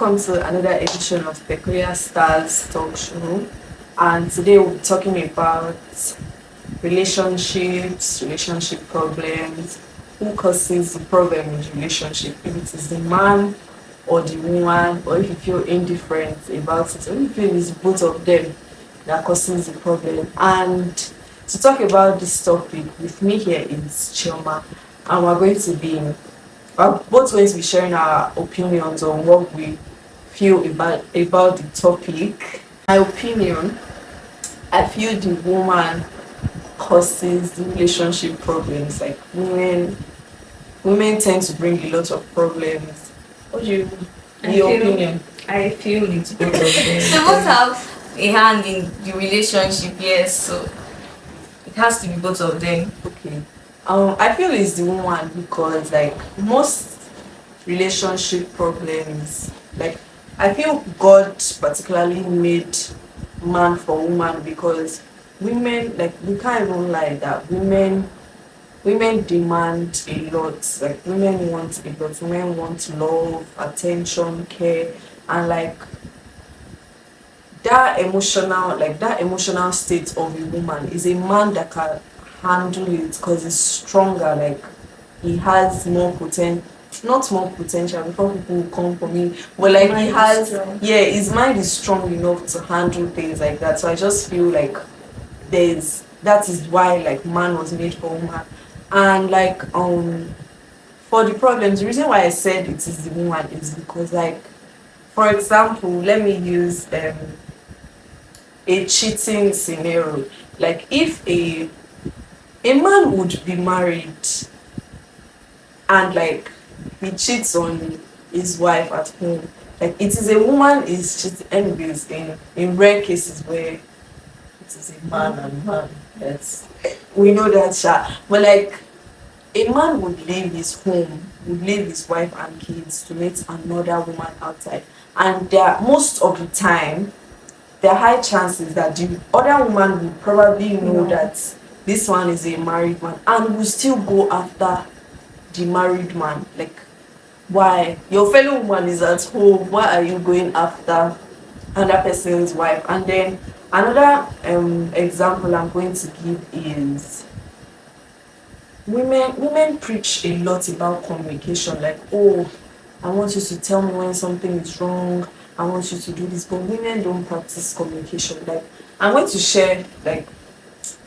welcome to another edition of Peculiar Stars Talk Show. And today we'll be talking about relationships, relationship problems, who causes the problem in relationship, if it is the man or the woman, or if you feel indifferent about it, or if you feel it's both of them that causes the problem. And to talk about this topic with me here is Chioma, and we're both going to be sharing our opinions on what we feel about the topic. My opinion, I feel the woman causes the relationship problems. Like women tend to bring a lot of problems. What do you your opinion? I feel it's both of them. They both have a hand in the relationship, yes, so it has to be both of them. Okay. I feel it's the woman because like most relationship problems, like I feel God particularly made man for woman because women, like we can't even lie that women demand a lot. Like women want a lot. Women want love, attention, care, and like that emotional state of a woman is a man that can handle it because he's stronger. Like he has not more potential before people will come for me, but like he has, his mind is strong enough to handle things like that. So I just feel like that is why like man was made for woman. And like for the problems, the reason why I said it is the woman is because, like, for example, let me use a cheating scenario. Like if a man would be married and like he cheats on his wife at home, like it is a woman is cheating anyways, in rare cases where it is a man and man, yes, we know that, but like a man would leave his home, would leave his wife and kids to meet another woman outside, and there most of the time there are high chances that the other woman will probably know that this one is a married man and will still go after the married man. Like, why? Your fellow woman is at home, why are you going after another person's wife? And then another example I'm going to give is women preach a lot about communication, like, oh, I want you to tell me when something is wrong, I want you to do this, but women don't practice communication. Like, I'm going to share, like,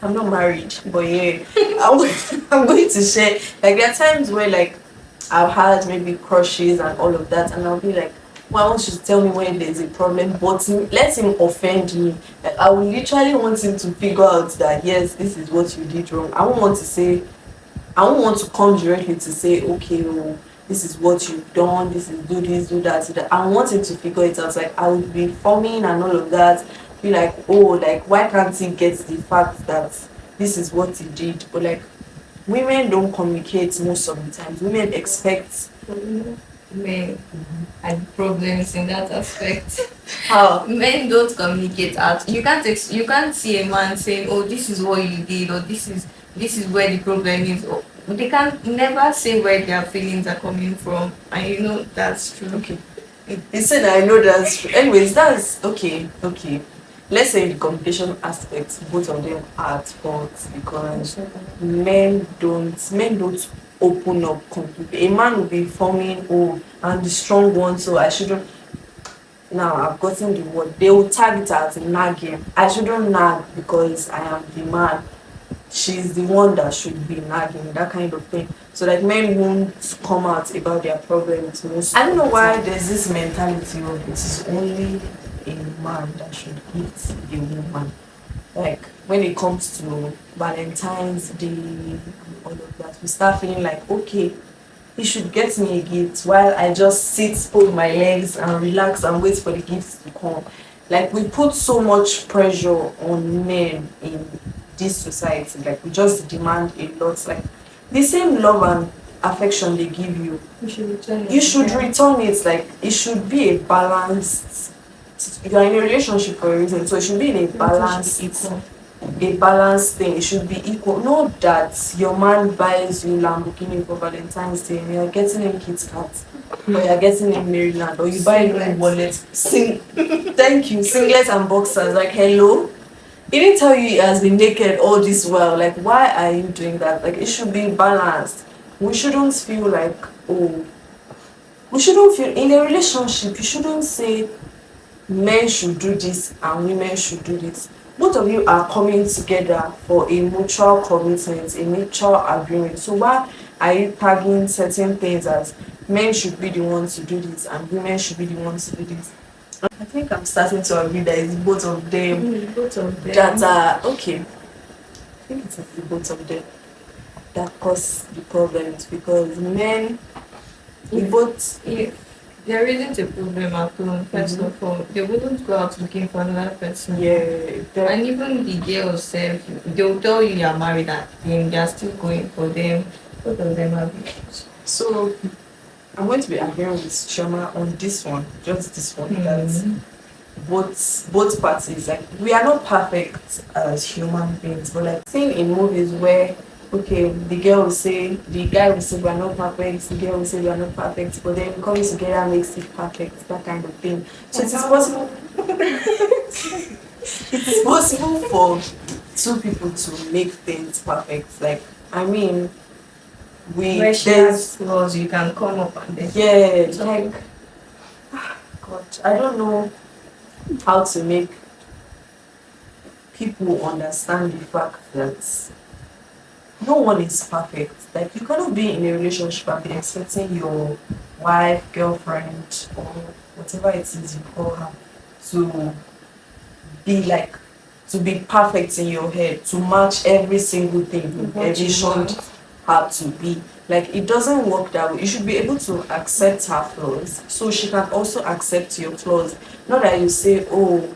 I'm not married, but yeah, I'm going to share, like, there are times where, like, I've had maybe crushes and all of that, and I'll be like, well, I want you to tell me when there's a problem, but let him offend me. Like, I will literally want him to figure out that, yes, this is what you did wrong. I won't want to come directly to say, okay, oh, this is what you've done, this is do this, do that, do that. I want him to figure it out. Like, I would be forming and all of that, be like, oh, like, why can't he get the fact that this is what he did? But like, women don't communicate most of the time. Women expect Men had problems in that aspect. how Men don't communicate out. You can't see a man saying, "Oh, this is what you did," or this is where the problem is. Or they can never say where their feelings are coming from, and you know that's true. okay. He said I know that's true. Anyways, that's okay. Okay. Let's say in the communication aspect, both of them are at fault because men don't open up completely. A man will be forming, oh, I'm the strong one, so I shouldn't. Now I've gotten the word. They will tag it as nagging. I shouldn't nag because I am the man. She's the one that should be nagging, that kind of thing. So like men won't come out about their problems most. I don't know why there's this mentality of it is only a man that should hit a woman. Like when it comes to Valentine's Day and all of that, we start feeling like, okay, he should get me a gift while I just sit, fold my legs and relax and wait for the gifts to come. Like we put so much pressure on men in this society. Like we just demand a lot. Like the same love and affection they give you, you should return it. Like it should be a balanced. You are in a relationship for a reason, so it should be in a balanced. a balanced thing. It should be equal. Not that your man buys you Lamborghini for Valentine's Day and you're getting him Kit Kat, or you're getting him Maryland, or you buy him wallet. Thank you, singlets and boxers. Like, hello. He didn't tell you he has been naked all this while. Like, why are you doing that? Like, it should be balanced. We shouldn't feel like, oh, we shouldn't feel in a relationship. You shouldn't say men should do this and women should do this. Both of you are coming together for a mutual commitment, a mutual agreement. So why are you tagging certain things as men should be the ones to do this and women should be the ones to do this? I think I'm starting to agree that it's both of them, Both of them. that are okay. I think it's the both of them that cause the problems, because men, we both. If there isn't a problem at home, first of all, they wouldn't go out looking for another person. Yeah, And even the girls self, they'll tell you you're married and they're still going for them. Both of them are victims. so I'm going to be agreeing with Chioma on this one, just this one, that both parties, like, we are not perfect as human beings, but like seeing in movies where, okay, the girl will say, the guy will say we are not perfect, the girl will say we are not perfect, but then coming together makes it perfect, that kind of thing. So it is possible. It is possible for two people to make things perfect. Like, I mean, Where she has flaws, you can come up and then. yeah, like, God, I don't know how to make people understand the fact that no one is perfect. Like, you cannot be in a relationship and be expecting your wife, girlfriend, or whatever it is you call her to be like, to be perfect in your head, to match every single thing you envisioned her to be. Like, it doesn't work that way. You should be able to accept her flaws so she can also accept your flaws. Not that you say, oh,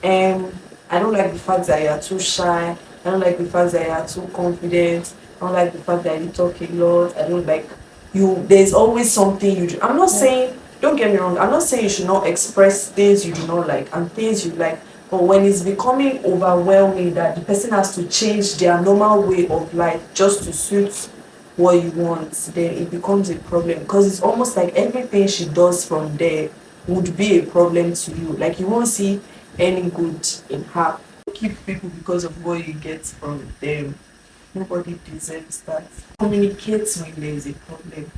I don't like the fact that you are too shy. I don't like the fact that you are too confident. I don't like the fact that you talk a lot. I don't like you. There's always something you do. I'm not saying, don't get me wrong, I'm not saying you should not express things you do not like and things you like. But when it's becoming overwhelming that the person has to change their normal way of life just to suit what you want, then it becomes a problem, because it's almost like everything she does from there would be a problem to you. Like, you won't see any good in her. Keep people because of what you get from them. Nobody deserves that. Communicate when there is a problem.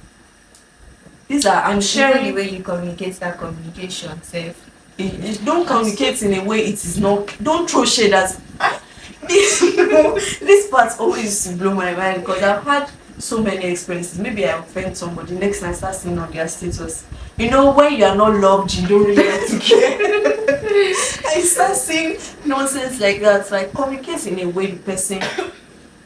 These are, I'm sharing. The way you communicate, that communication self. Don't communicate in a way it is not. Don't throw shade as this part always used to blow my mind, because I've had so many experiences. Maybe I offend somebody, next time I start seeing on their status. You know, when you are not loved, you don't really have to care. I start seeing nonsense like that. Like, communicate in a way the person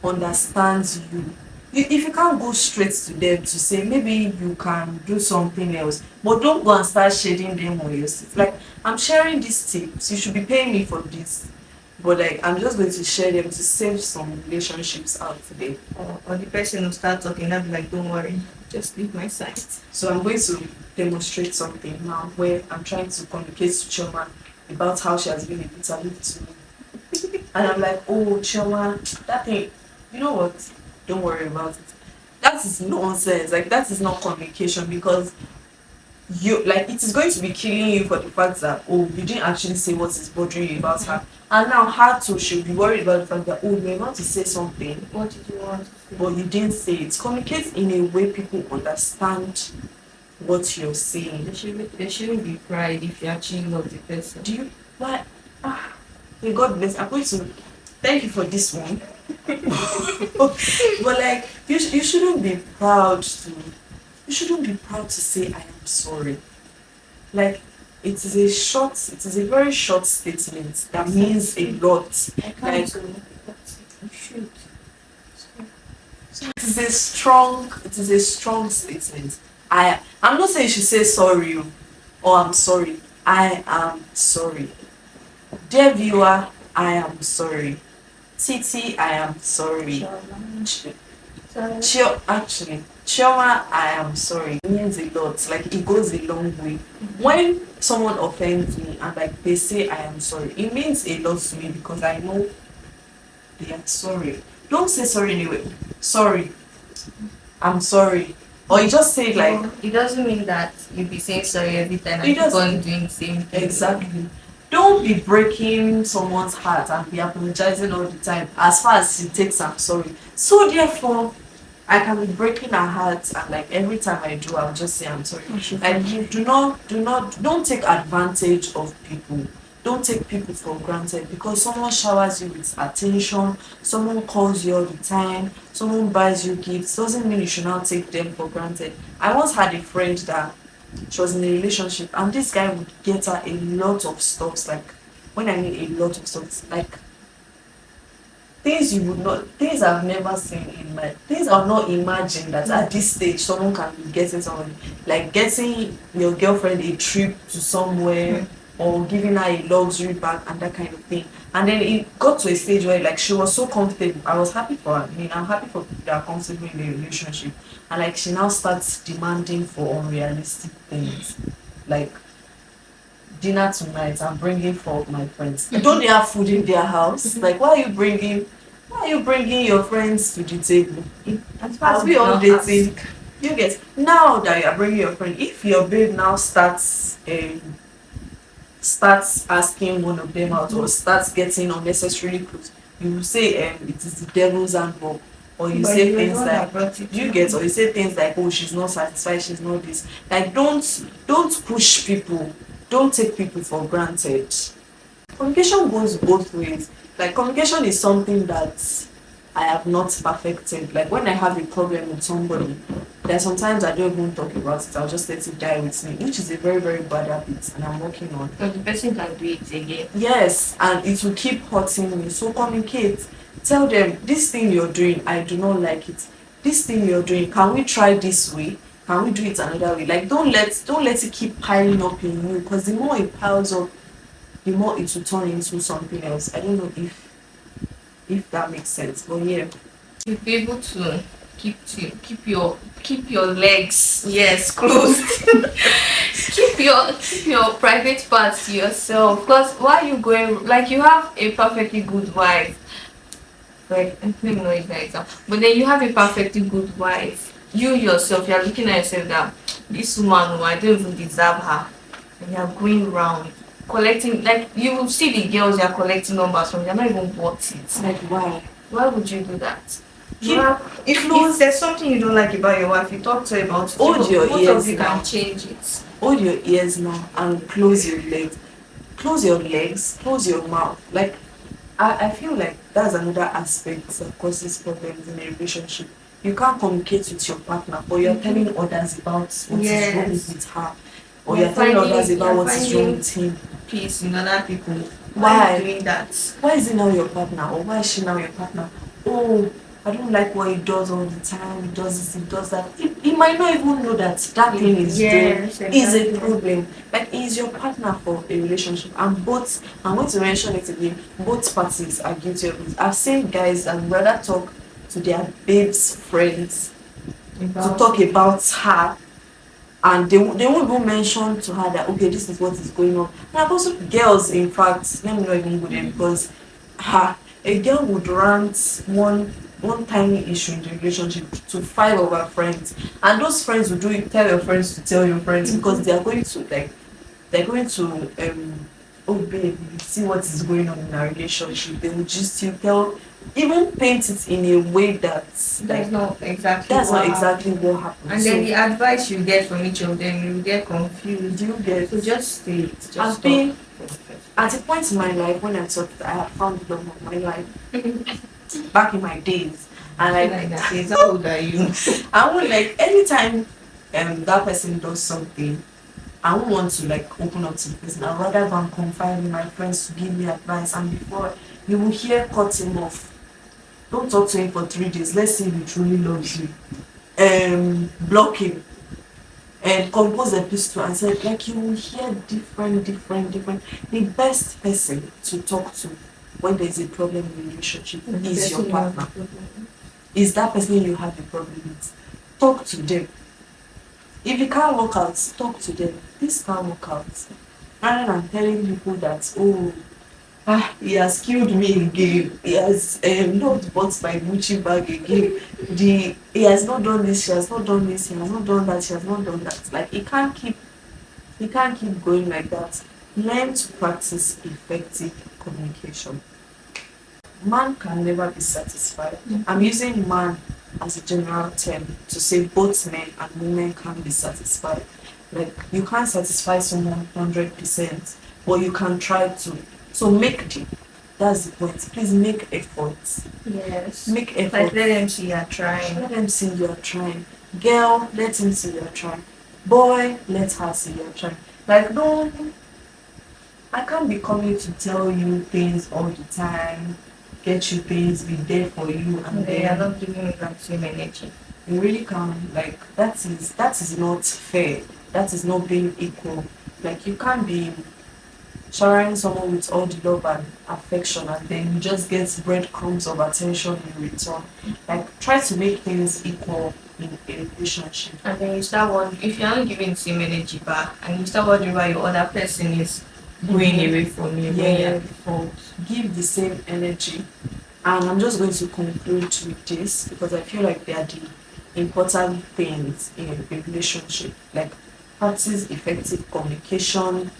understands you. If you can't go straight to them to say, maybe you can do something else, but don't go and start shading them on yourself. Like, I'm sharing these tips, you should be paying me for this, but like, I'm just going to share them to save some relationships out today. Or the person will start talking, I'll be like, don't worry, just leave my side. So I'm going to demonstrate something now where I'm trying to communicate to Chioma about how she has been a bitter leaf to me. And I'm like, oh, Chioma, that thing, you know what? Don't worry about it. That is nonsense. Like, that is not communication, because you, like, it is going to be killing you for the fact that, oh, you didn't actually say what is bothering you about her. And now her too should be worried about the fact that, oh, you want to say something. What did you want to say? But you didn't say it. Communicate in a way people understand what you're saying. There shouldn't be pride if you actually love the person. Do you, why? May God bless. I'm going to thank you for this one. But like, you shouldn't be proud to, you shouldn't be proud to say I am sorry. Like, it is a very short statement that means a lot. Like, You should. it is a strong statement. I'm not saying you should say sorry or I'm sorry. I am sorry. Dear viewer, I am sorry. Titi, I am sorry. Chioma, I am sorry. It means a lot. Like, it goes a long way. When someone offends me and like they say I am sorry, it means a lot to me, because I know they are sorry. Don't say sorry anyway. Sorry, I'm sorry. Or you just say it like, No, it doesn't mean that you be saying sorry every time you and keep just on doing the same thing. exactly. Don't be breaking someone's heart and be apologizing all the time. As far as it takes, I'm sorry. So therefore, I can be breaking her heart, and like every time I do, I'll just say I'm sorry. Like you don't take advantage of people. Don't take people for granted because someone showers you with attention, someone calls you all the time, someone buys you gifts, doesn't mean you should not take them for granted. I once had a friend that she was in a relationship and this guy would get her a lot of stuff, like when I mean a lot of stuff, like things you would not, things I've never seen in my, things I've not imagined that at this stage someone can be getting someone, like getting your girlfriend a trip to somewhere or giving her a luxury bag and that kind of thing. And then it got to a stage where like she was so comfortable. I was happy for her. I mean, I'm happy for people that are comfortable in a relationship. And like she now starts demanding for unrealistic things. Like dinner tonight, I'm bringing for my friends. Don't they have food in their house? Like why are you bringing your friends to the table? As far as Are we we did all not dating? ask. You get, now that you're bringing your friend, if your babe now starts asking one of them out or starts getting unnecessarily close, you will say it is the devil's handwork. Or you But say you were the things one like, that brought it do you up. get, or you say things like, oh, she's not satisfied, she's not this. Like don't push people, don't take people for granted. Communication goes both ways. Like communication is something that I have not perfected. Like when I have a problem with somebody, there are sometimes I don't even talk about it. I'll just let it die with me, which is a very, very bad habit and I'm working on. So the person can do it again. Yes, and it will keep hurting me. So communicate. Tell them this thing you're doing, I do not like it. This thing you're doing, can we try this way? Can we do it another way? Like don't let it keep piling up in you because the more it piles up, the more it will turn into something else. I don't know if that makes sense. But yeah. You'll be able to keep your legs, yes, closed. Keep your private parts to yourself. Because why you going, like, you have a perfectly good wife. Like, let me know that example. But then you have a perfectly good wife. You yourself, you're looking at yourself that this woman, oh, I don't even deserve her. And you're going round collecting, like, you will see the girls you're collecting numbers from, they're not even worth it. Like why? Why would you do that? Keep If there's something you don't like about your wife, you talk to her about it. Hold your Both ears of you now. can change it. Hold your ears now and close your legs. Close your legs, close your mouth. Like I feel like that's another aspect that causes problems in a relationship. You can't communicate with your partner, but you're telling others about what is wrong Yes. with her, or you're telling others about what is wrong with him. Peace in other people. Why? Are you doing that? Why is he now your partner, or why is she now your partner? Oh, I don't like what he does all the time. He does this, he does that. He might not even know that that thing he's doing Yes, is a exactly. problem. Like he's your partner for a relationship, and both, I'm going to mention it again, both parties are guilty of it. I've seen guys that would rather talk to their babes' friends to talk about her, and they won't even mention to her that okay, this is what is going on. And I've also girls, in fact, let me not even go there because a girl would rant one tiny issue in the relationship to 5 of her friends, and those friends will do it, tell your friends to tell your friends because they are going to like, they're going to oh babe, you see what is going on in our relationship. They will just you tell, even paint it in a way that's like that's not exactly what happened. And then the advice you get from each of them, you get confused. You get, So just stay it. Just I've stop. been at a point in my life when I thought that I had found the love of my life back in my days, and Like that. Is how old are you? I would like anytime that person does something, I won't want to like open up to the person. I'd rather go and confide in my friends to give me advice, and before you will hear cut him off. Don't talk to him for 3 days. Let's see if he truly loves you. Block him and compose a epistle and say like you will hear different. The best person to talk to when there's a problem in a relationship is your partner. Is that person you have a problem with? Talk to them. If it can't work out, talk to them. This can't work out. Rather than telling people that, oh, He has killed me again. He has not bought my Gucci bag again. He has not done this, she has not done this, he has not done that, she has not done that. Like he can't keep going like that. Learn to practice effective communication. Man can never be satisfied. I'm using man as a general term to say both men and women can be satisfied. Like you can't satisfy someone 100%, but you can try to. So that's the point. Please make efforts. Yes. Make Like efforts. let them see you're trying. Let them see you are trying. Girl, let him see you are trying. Boy, let her see you are trying. Like don't I can't be coming to tell you things all the time, get you things, be there for you, and They are then not giving me that same energy. you really can't. Like that is not fair. That is not being equal. Like you can't be showering someone with all the love and affection, and then you just get breadcrumbs of attention in return. Like try to make things equal in a relationship. And then you start wondering if you're not giving the same energy back, and you start wondering why your other person is going away from you when you're Yeah, at fault. give the same energy. And I'm just going to conclude with this because I feel like they are the important things in a relationship. Like practice effective communication,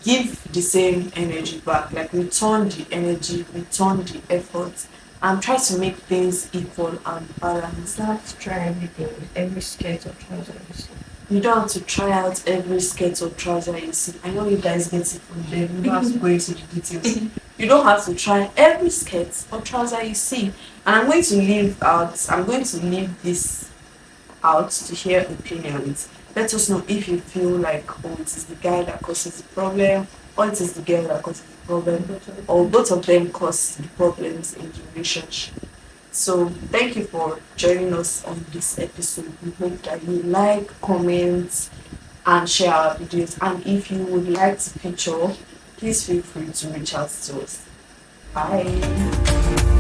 give the same energy back, like return the energy, return the effort, and try to make things equal and balanced. You have to try everything, every skirt or trouser you see. You don't have to try out every skirt or trouser you see. I know you guys get it from them. You don't have to go into the details. You don't have to try every skirt or trouser you see. And I'm going to leave this out to hear opinions. Let us know if you feel like, oh, it is the guy that causes the problem, or it is the girl that causes the problem, or both of them cause the problems in the relationship. So thank you for joining us on this episode. We hope that you like, comment, and share our videos. And if you would like to feature, please feel free to reach out to us. Bye.